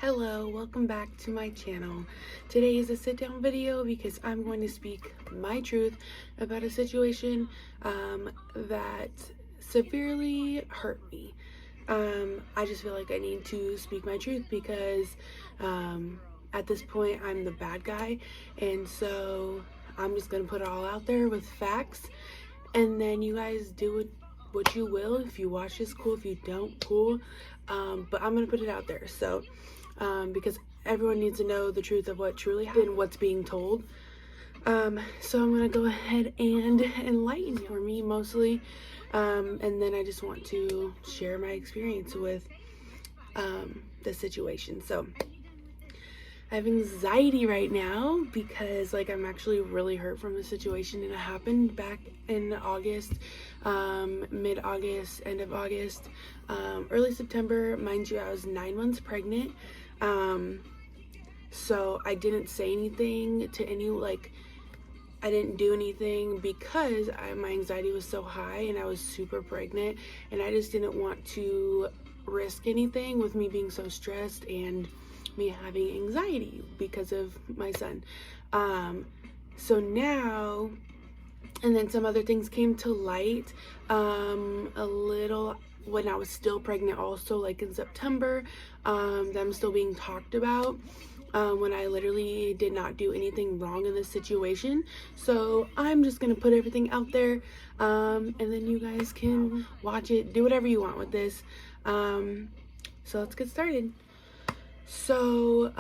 Hello, welcome back to my channel. Today is a sit down video because I'm going to speak my truth about a situation that severely hurt me. I just feel like I need to speak my truth because at this point I'm the bad guy, and so I'm just gonna put it all out there with facts, and then you guys do it what you will. If you watch this, cool. If you don't, cool. But I'm gonna put it out there. So because everyone needs to know the truth of what truly happened, what's being told. So I'm gonna go ahead and enlighten for me mostly, and then I just want to share my experience with the situation. So I have anxiety right now because I'm actually really hurt from the situation, and it happened back in August, mid-August, end of August, early September. Mind you, I was 9 months pregnant. So I didn't say anything to I didn't do anything because my anxiety was so high and I was super pregnant, and I just didn't want to risk anything with me being so stressed and me having anxiety because of my son. So now, and then some other things came to light a little when I was still pregnant also, in September, that I'm still being talked about, when I literally did not do anything wrong in this situation. So I'm just gonna put everything out there, and then you guys can watch it, do whatever you want with this. So let's get started. So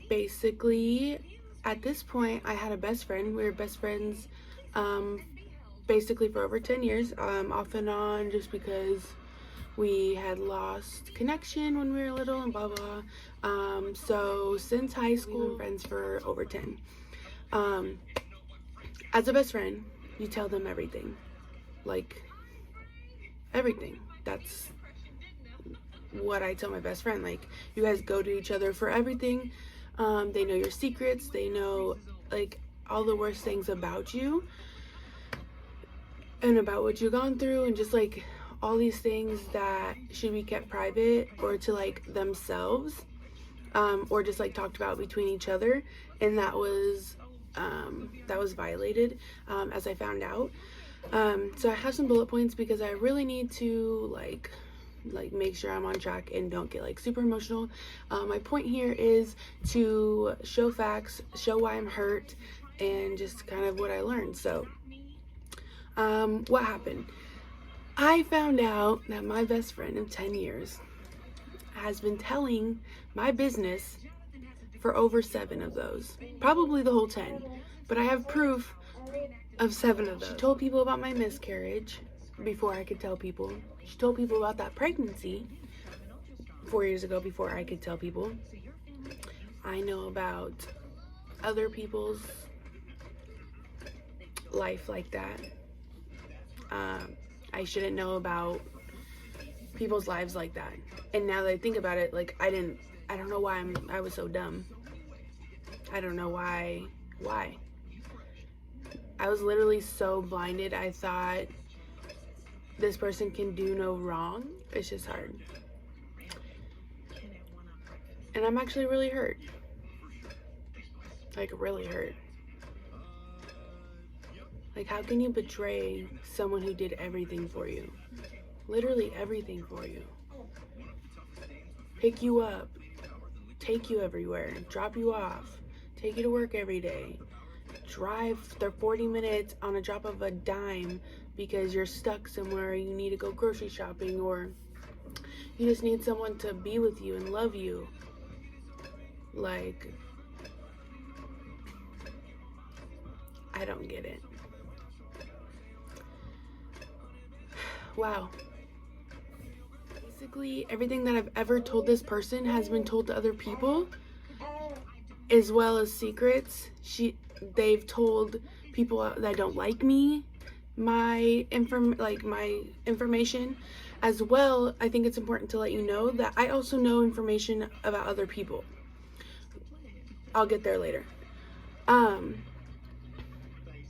basically at this point I had a best friend. We were best friends basically for over 10 years, off and on, just because we had lost connection when we were little and blah blah. So since high school, we were friends for over 10. As a best friend, you tell them everything, everything. That's what I tell my best friend. You guys go to each other for everything. They know your secrets, they know all the worst things about you and about what you've gone through, and just all these things that should be kept private or to themselves, or just talked about between each other. And that was violated, as I found out. So I have some bullet points because I really need to make sure I'm on track and don't get super emotional. My point here is to show facts, show why I'm hurt, and just kind of what I learned. So what happened? I found out that my best friend of 10 years has been telling my business for over 7 of those, probably the whole 10, but I have proof of 7 of those. She told people about my miscarriage before I could tell people. She told people about that pregnancy 4 years ago before I could tell people. I know about other people's life like that. I shouldn't know about people's lives like that. And now that I think about it, I don't know why I was so dumb. I don't know why. I was literally so blinded. I thought this person can do no wrong. It's just hard. And I'm actually really hurt. Really hurt. How can you betray someone who did everything for you? Literally everything for you. Pick you up, take you everywhere, drop you off, take you to work every day, drive 40 minutes on a drop of a dime because you're stuck somewhere, you need to go grocery shopping, or you just need someone to be with you and love you. I don't get it. Wow. Basically, everything that I've ever told this person has been told to other people, as well as secrets. They've told people that don't like me my information as well. I think it's important to let you know that I also know information about other people. I'll get there later.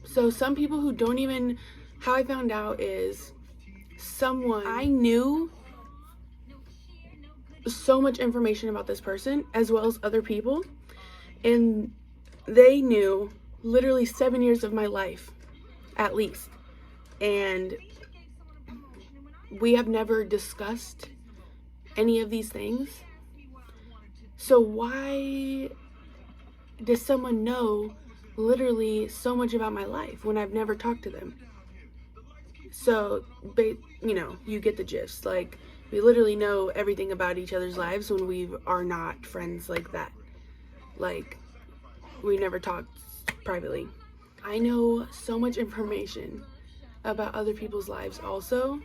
So some people who don't even, how I found out is someone I knew so much information about this person as well as other people, and they knew literally 7 years of my life at least, and we have never discussed any of these things. So why does someone know literally so much about my life when I've never talked to them? So, you get the gist. Like, we literally know everything about each other's lives when we are not friends like that. Like, we never talked privately. I know so much information about other people's lives also,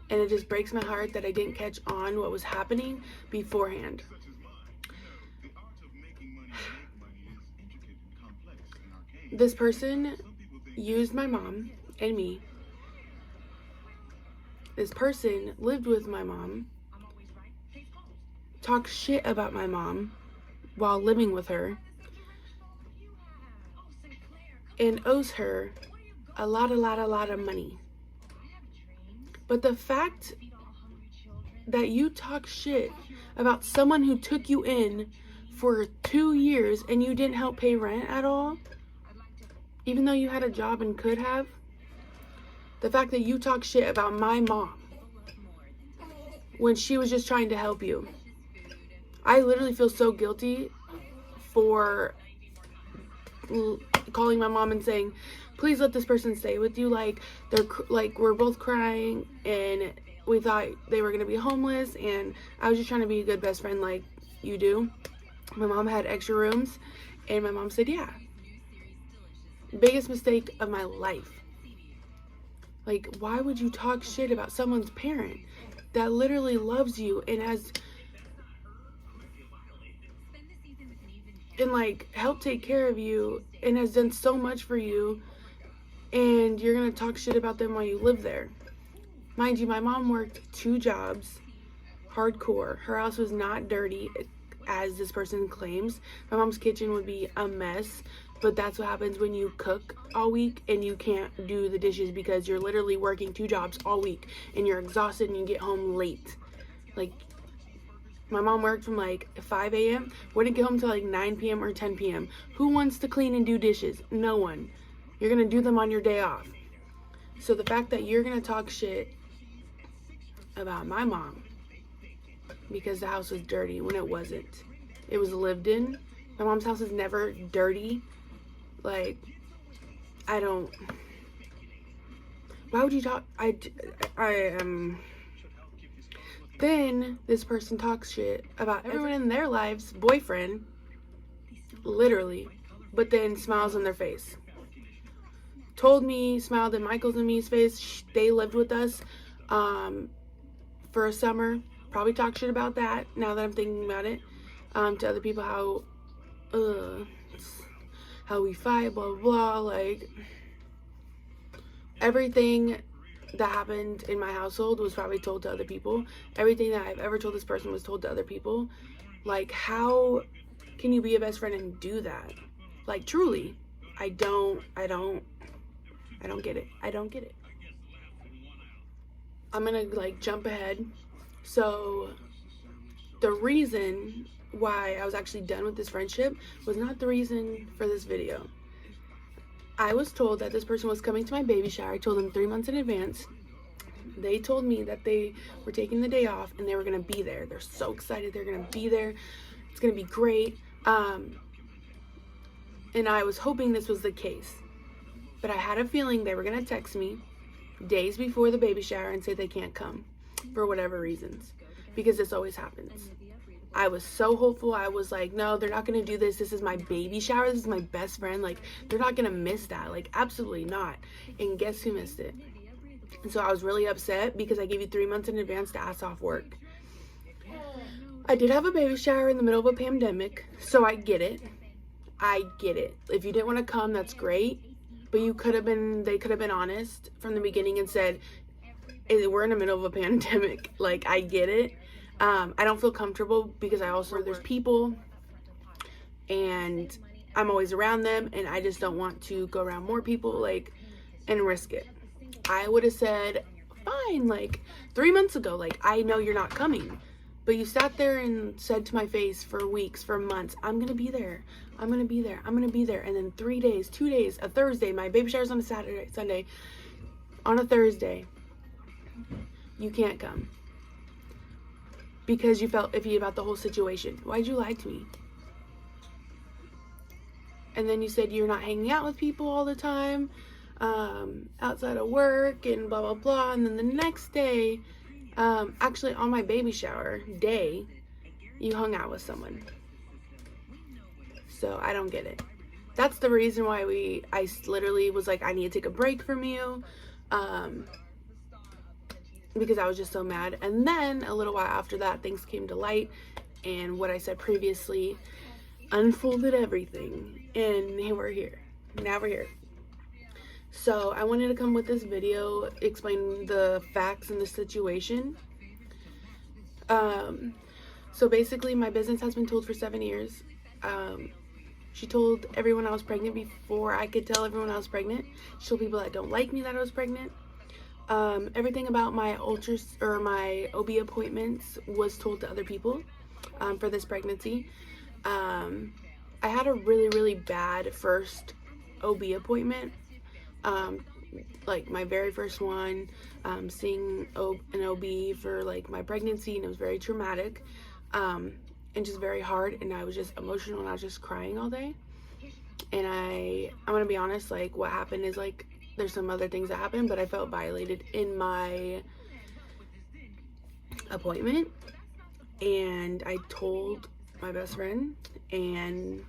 and it just breaks my heart that I didn't catch on what was happening beforehand. This person used my mom and me. This person lived with my mom, talked shit about my mom while living with her, and owes her a lot of money. But the fact that you talk shit about someone who took you in for 2 years and you didn't help pay rent at all, even though you had a job and could have, the fact that you talk shit about my mom when she was just trying to help you. I literally feel so guilty for calling my mom and saying, please let this person stay with you. Like, we're both crying and we thought they were going to be homeless, and I was just trying to be a good best friend like you do. My mom had extra rooms and my mom said, yeah. Biggest mistake of my life. Like, why would you talk shit about someone's parent that literally loves you and has helped take care of you and has done so much for you, and you're gonna talk shit about them while you live there? Mind you, my mom worked 2 jobs, hardcore. Her house was not dirty as this person claims. My mom's kitchen would be a mess. But that's what happens when you cook all week and you can't do the dishes because you're literally working 2 jobs all week and you're exhausted and you get home late. Like, my mom worked from 5 a.m., wouldn't get home till 9 p.m. or 10 p.m. Who wants to clean and do dishes? No one. You're going to do them on your day off. So the fact that you're going to talk shit about my mom because the house was dirty when it wasn't. It was lived in. My mom's house is never dirty. Why would you talk? Then this person talks shit about everyone in their lives, boyfriend, literally, but then smiles in their face. Smiled in Michael's and me's face. They lived with us for a summer. Probably talk shit about that now that I'm thinking about it. To other people, how we fight, blah, blah, blah. Everything that happened in my household was probably told to other people. Everything that I've ever told this person was told to other people. How can you be a best friend and do that? Truly, I don't get it. I don't get it. I'm gonna jump ahead. So the reason why I was actually done with this friendship was not the reason for this video. I was told that this person was coming to my baby shower. I told them 3 months in advance. They told me that they were taking the day off and they were going to be there. They're so excited they're going to be there. It's going to be great. And I was hoping this was the case. But I had a feeling they were going to text me days before the baby shower and say they can't come for whatever reasons. Because this always happens. I was so hopeful. I was like, no, they're not going to do this. This is my baby shower. This is my best friend. They're not going to miss that. Absolutely not. And guess who missed it? And so I was really upset because I gave you 3 months in advance to ask off work. I did have a baby shower in the middle of a pandemic, so I get it. I get it. If you didn't want to come, that's great. But they could have been honest from the beginning and said, we're in the middle of a pandemic. I get it. I don't feel comfortable because there's people and I'm always around them and I just don't want to go around more people and risk it. I would have said, fine, 3 months ago, I know you're not coming, But you sat there and said to my face for weeks, for months, I'm going to be there. I'm going to be there. I'm going to be there. And then 3 days, 2 days, a Thursday, my baby shower's on a Sunday. On a Thursday, you can't come. Because you felt iffy about the whole situation. Why'd you lie to me? And then you said you're not hanging out with people all the time, outside of work and blah, blah, blah. And then the next day, actually on my baby shower day, you hung out with someone. So I don't get it. That's the reason why I literally was like, I need to take a break from you. Because I was just so mad. And then a little while after that, things came to light, and what I said previously unfolded everything, and here we're here. Now we're here. So I wanted to come with this video, explain the facts and the situation. So basically, my business has been told for 7 years. She told everyone I was pregnant before I could tell everyone I was pregnant. She told people that don't like me that I was pregnant. Everything about my my OB appointments was told to other people for this pregnancy. I had a really, really bad first OB appointment. Like my very first one, seeing an OB for like my pregnancy, and it was very traumatic, and just very hard, and I was just emotional, and I was just crying all day. And I'm gonna be honest, like what happened is like, there's some other things that happened, but I felt violated in my appointment, and I told my best friend, and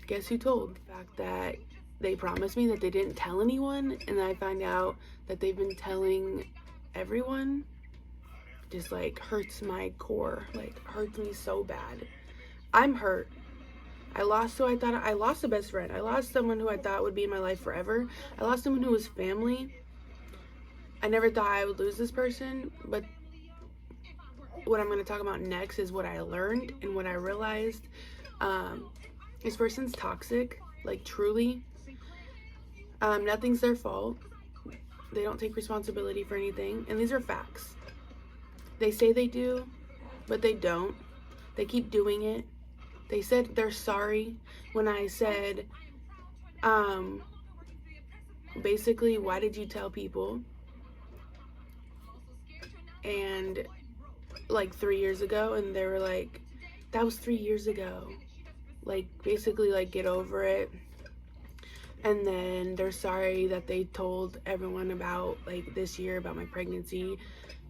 guess who told? The fact that they promised me that they didn't tell anyone, and I find out that they've been telling everyone. Just like hurts my core, like hurts me so bad. I'm hurt. I lost a best friend. I lost someone who I thought would be in my life forever. I lost someone who was family. I never thought I would lose this person, but what I'm going to talk about next is what I learned and what I realized. This person's toxic, like truly. Nothing's their fault. They don't take responsibility for anything, and these are facts. They say they do, but they don't. They keep doing it. They said they're sorry when I said, basically, why did you tell people? And like 3 years ago, and they were like, that was 3 years ago. Like, basically, like, get over it. And then they're sorry that they told everyone about, like, this year about my pregnancy.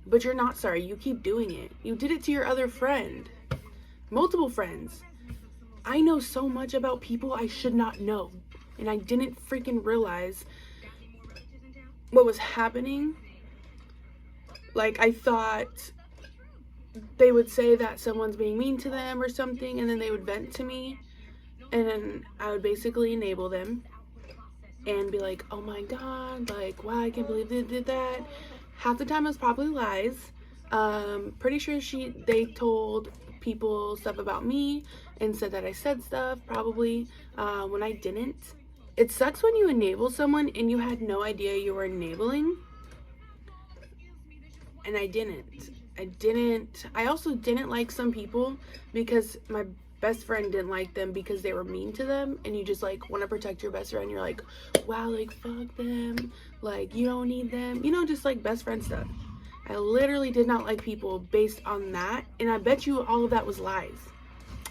But you're not sorry. You keep doing it. You did it to your other friend. Multiple friends. I know so much about people I should not know. And I didn't freaking realize what was happening. Like, I thought they would say that someone's being mean to them or something, and then they would vent to me. And then I would basically enable them and be like, oh my god, like, wow, I can't believe they did that. Half the time it was probably lies. Pretty sure they told people stuff about me and said that I said stuff, probably, when I didn't. It sucks when you enable someone and you had no idea you were enabling. And I didn't. I also didn't like some people because my best friend didn't like them because they were mean to them, and you just like want to protect your best friend. You're like, wow, like fuck them, like you don't need them, you know, just like best friend stuff. I literally did not like people based on that, and I bet you all of that was lies.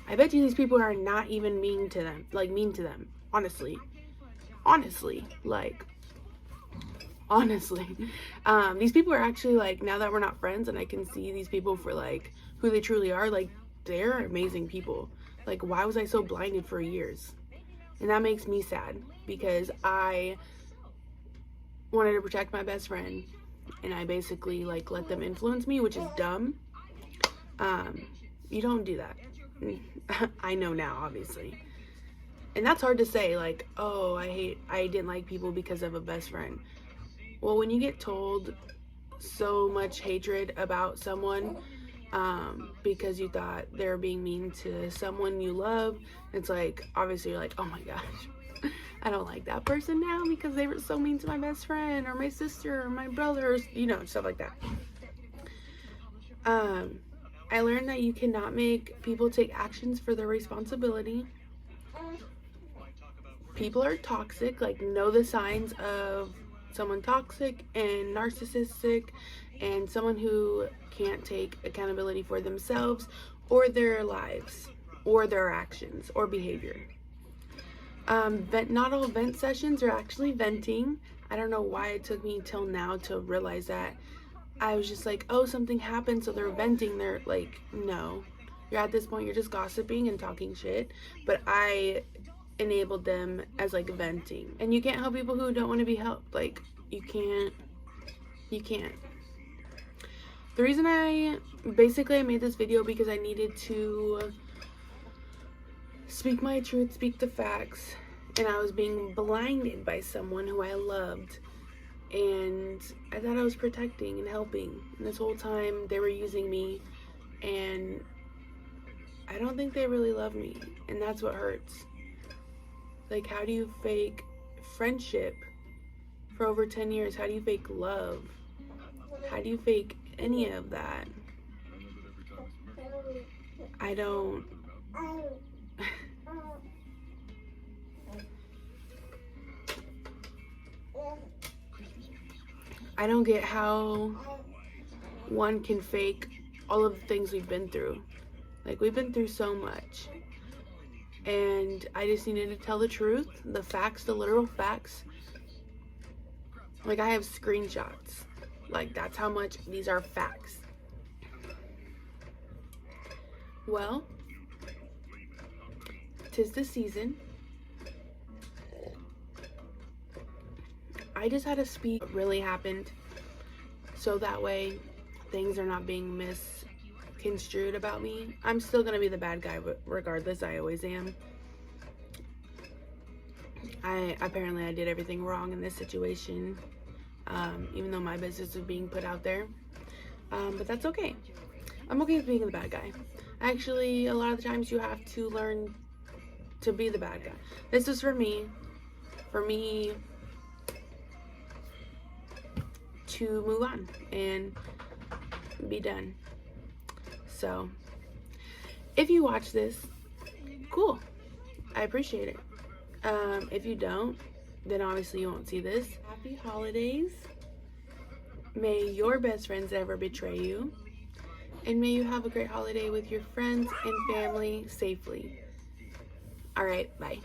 I bet you these people are not even mean to them, honestly, these people are actually, like, now that we're not friends and I can see these people for like who they truly are, like they're amazing people. Like, why was I so blinded for years? And that makes me sad because I wanted to protect my best friend, and I basically like let them influence me, which is dumb. You don't do that. I know now, obviously. And that's hard to say, like, oh, I didn't like people because of a best friend. Well, when you get told so much hatred about someone because you thought they were being mean to someone you love, it's like, obviously you're like, oh my gosh, I don't like that person now because they were so mean to my best friend or my sister or my brother, or, you know, stuff like that. I learned that you cannot make people take actions for their responsibility. People are toxic, like know the signs of someone toxic and narcissistic and someone who can't take accountability for themselves or their lives or their actions or behavior. Not all vent sessions are actually venting. I don't know why it took me till now to realize that. I was just like, oh, something happened, so they're venting. They're like, no. You're at this point, you're just gossiping and talking shit. But I enabled them as like venting. And you can't help people who don't want to be helped. Like, you can't. The reason I made this video because I needed to speak my truth, speak the facts, and I was being blinded by someone who I loved, and I thought I was protecting and helping, and this whole time they were using me, and I don't think they really love me, and that's what hurts. Like, how do you fake friendship for over 10 years? How do you fake love? How do you fake any of that? I don't get how one can fake all of the things we've been through. Like, we've been through so much. And I just needed to tell the truth, the facts, the literal facts. Like, I have screenshots. Like, that's how much these are facts. Well, 'tis the season. I just had to speak what really happened, so that way things are not being misconstrued about me. I'm still gonna be the bad guy, but regardless, I always am. Apparently I did everything wrong in this situation, even though my business is being put out there. But that's okay. I'm okay with being the bad guy. Actually, a lot of the times you have to learn to be the bad guy. This was for me to move on and be done. So, if you watch this, cool. I appreciate it. If you don't, then obviously you won't see this. Happy holidays. May your best friends never betray you. And may you have a great holiday with your friends and family safely. All right, bye.